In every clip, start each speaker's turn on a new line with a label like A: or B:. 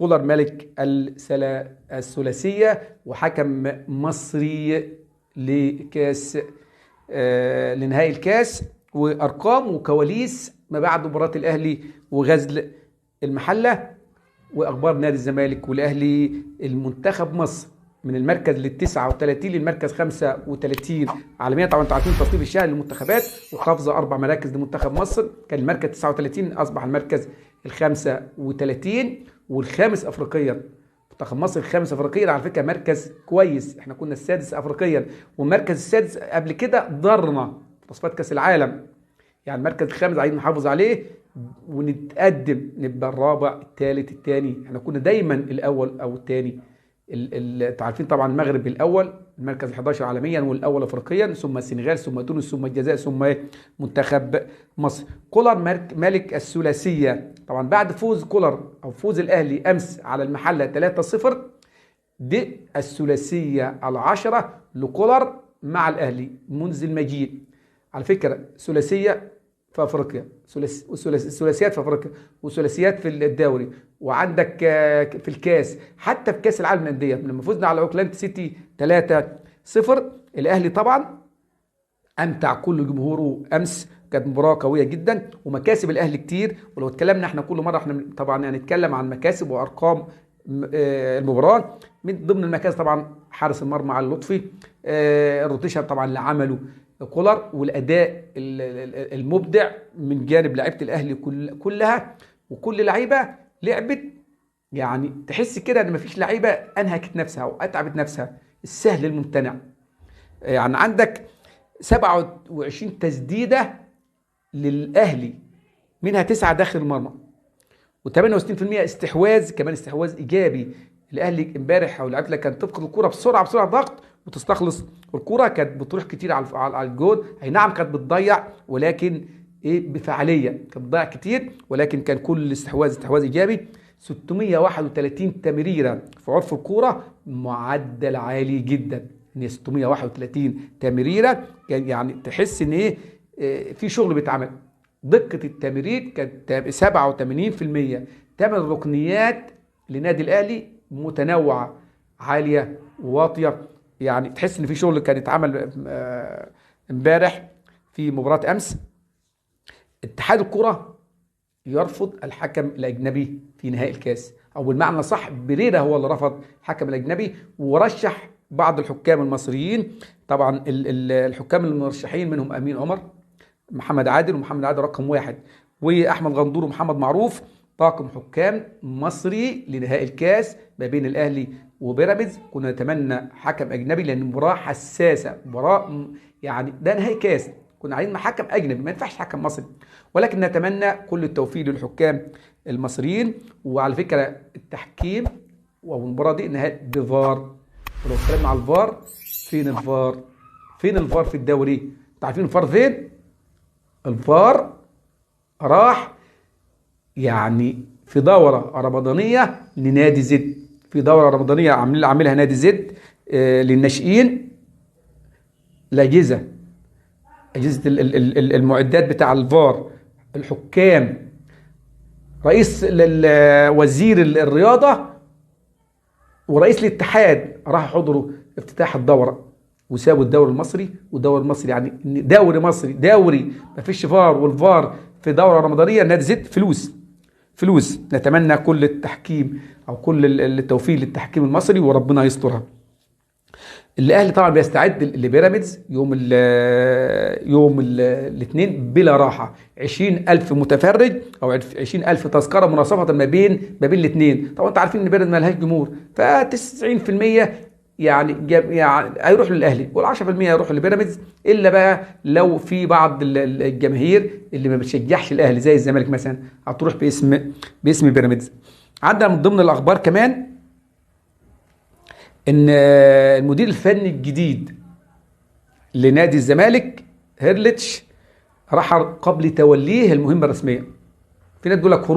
A: كولر ملك الثلاثية وحكم مصري لكاس لنهائي الكاس، وأرقام وكواليس ما بعد مباراة الأهلي وغزل المحلة، وأخبار نادي الزمالك والأهلي. المنتخب مصر من المركز 39 للمركز 35 عالميا. طبعا انتوا عارفين تصنيف الشهري للمنتخبات، وحافظه 4 مراكز لمنتخب مصر. كان المركز 39 اصبح المركز 35 والخامس افريقيا. منتخب مصر الخامس افريقيا، على فكره مركز كويس. احنا كنا السادس افريقيا، والمركز السادس قبل كده ضرنا في تصفيات كاس العالم. يعني المركز الخامس عايزين نحافظ عليه ونتقدم، نبقى الرابع الثالث الثاني. احنا كنا دايما الاول او الثاني. انتوا عارفين طبعا المغرب الاول، المركز 11 عالميا والاول افريقيا، ثم السنغال، ثم تونس، ثم الجزائر، ثم منتخب مصر. كولر ملك الثلاثيه. طبعا بعد فوز كولر او فوز الاهلي امس على المحله 3-0، دي الثلاثيه ال10 لكولر مع الاهلي منذ المجيء. على فكره ثلاثيه في افريقيا، ثلاثيات في افريقيا، وثلاثيات في الدوري، وعندك في الكاس، حتى في كاس العالم للانديه لما فزنا على اوكلاند سيتي 3-0. الاهلي طبعا امتع كل جمهوره امس، كانت مباراه قويه جدا ومكاسب الاهلي كتير. ولو اتكلمنا احنا كل مره احنا طبعا هنتكلم عن مكاسب وارقام المباراه. من ضمن المكاسب طبعا حارس المرمى علي لطفي، الروتيشن طبعا اللي عمله كولر، والاداء المبدع من جانب لعيبه الاهلي كلها. وكل لعيبه لعبت، يعني تحس كده ان مفيش لعيبه انهكت نفسها او اتعبت نفسها. السهل الممتنع. يعني عندك 27 تسديده للاهلي، منها 9 داخل المرمى، و68% استحواذ، كمان استحواذ ايجابي. الاهلي امبارح او لعيبه كانت تفقد الكره بسرعه ضغط وتستخلص الكره، كانت بتروح كتير على الجول. اي نعم كانت بتضيع، ولكن بفعاليه، كانت بتضيع كتير، ولكن كان كل استحواذ ايجابي. 631 تمريره في عرف الكوره، معدل عالي جدا. ان 631 تمريره يعني تحس ان في شغل بيتعمل. دقه التمرير كانت 87%. 8 ركنيات لنادي الاهلي متنوعه، عاليه وواطيه. يعني تحس ان في شغل كان يتعمل امبارح في مباراه امس. اتحاد الكره يرفض الحكم الاجنبي في نهائي الكاس، او بالمعنى صح بريرا هو اللي رفض الحكم الاجنبي، ورشح بعض الحكام المصريين. طبعا الحكام المرشحين منهم امين عمر، محمد عادل، ومحمد عادل رقم 1، واحمد غندور ومحمد معروف. طاقم حكام مصري لنهائي الكاس ما بين الاهلي وبيراميدز. كنا نتمنى حكم اجنبي لان المباراه حساسه، مباراه يعني ده نهائي كاس، كنا عايزين حكم اجنبي، ما ينفعش حكم مصري. ولكن نتمنى كل التوفيق للحكام المصريين. وعلى فكره التحكيم والمباراه دي نهائي بفار. ولو اتكلمنا على الفار، فين الفار؟ فين الفار في الدوري؟ انتوا عارفين الفار فين؟ الفار راح يعني في دورة رمضانية لنادي زد، في دورة رمضانية عاملها نادي زد للناشئين. أجهزة المعدات بتاع الفار، الحكام، رئيس وزير الرياضة ورئيس الاتحاد راح حضروا افتتاح الدورة، وسابوا الدوري المصري. والدوري المصري يعني دوري مصري، دوري ما فيش فار، والفار في دورة رمضانية نادي زد فلوس. نتمنى كل التحكيم او كل التوفيق للتحكيم المصري، وربنا يسترها. الاهلي طبعا بيستعد لبيراميدز يوم الاثنين بلا راحه. 20,000 متفرج او 20,000 تذكره مناصفه ما بين الاثنين. طبعا انتوا عارفين ان بيراميدز ما لهاش جمهور، ف90% يعني هيروح للاهلي، وال10% هيروحوا لبيراميدز. الا بقى لو في بعض الجماهير اللي ما بتشجعش الاهلي زي الزمالك مثلا هتروح باسم بيراميدز. عندنا من ضمن الاخبار كمان ان المدير الفني الجديد لنادي الزمالك هيرليتش رحل قبل توليه المهمه الرسميه. في ناس تقول لك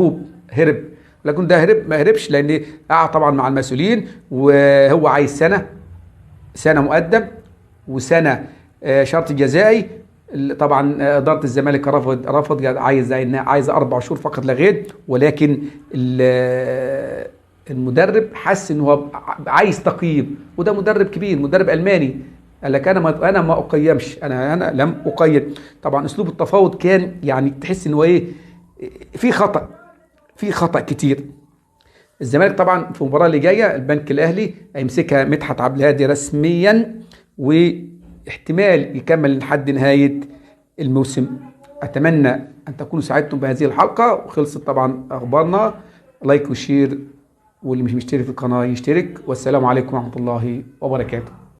A: هرب، لكن ده ما هربش، لان قعد طبعا مع المسؤولين، وهو عايز سنه مقدم وسنه شرط جزائي. طبعا اداره الزمالك رفض عايز 4 شهور فقط لا غير. ولكن المدرب حس ان هو عايز تقييم، وده مدرب كبير، مدرب الماني. قال لك انا ما اقيمش، انا لم اقيم. طبعا اسلوب التفاوض كان يعني تحس ان هو ايه، في خطا كتير. الزمالك طبعا في المباراه اللي جايه البنك الاهلي هيمسكها مدحت عبد الهادي رسميا، واحتمال يكمل لحد نهايه الموسم. اتمنى ان تكونوا سعدتم بهذه الحلقه، وخلصت طبعا اخبارنا. لايك وشير، واللي مش مشترك في القناه يشترك. والسلام عليكم ورحمه الله وبركاته.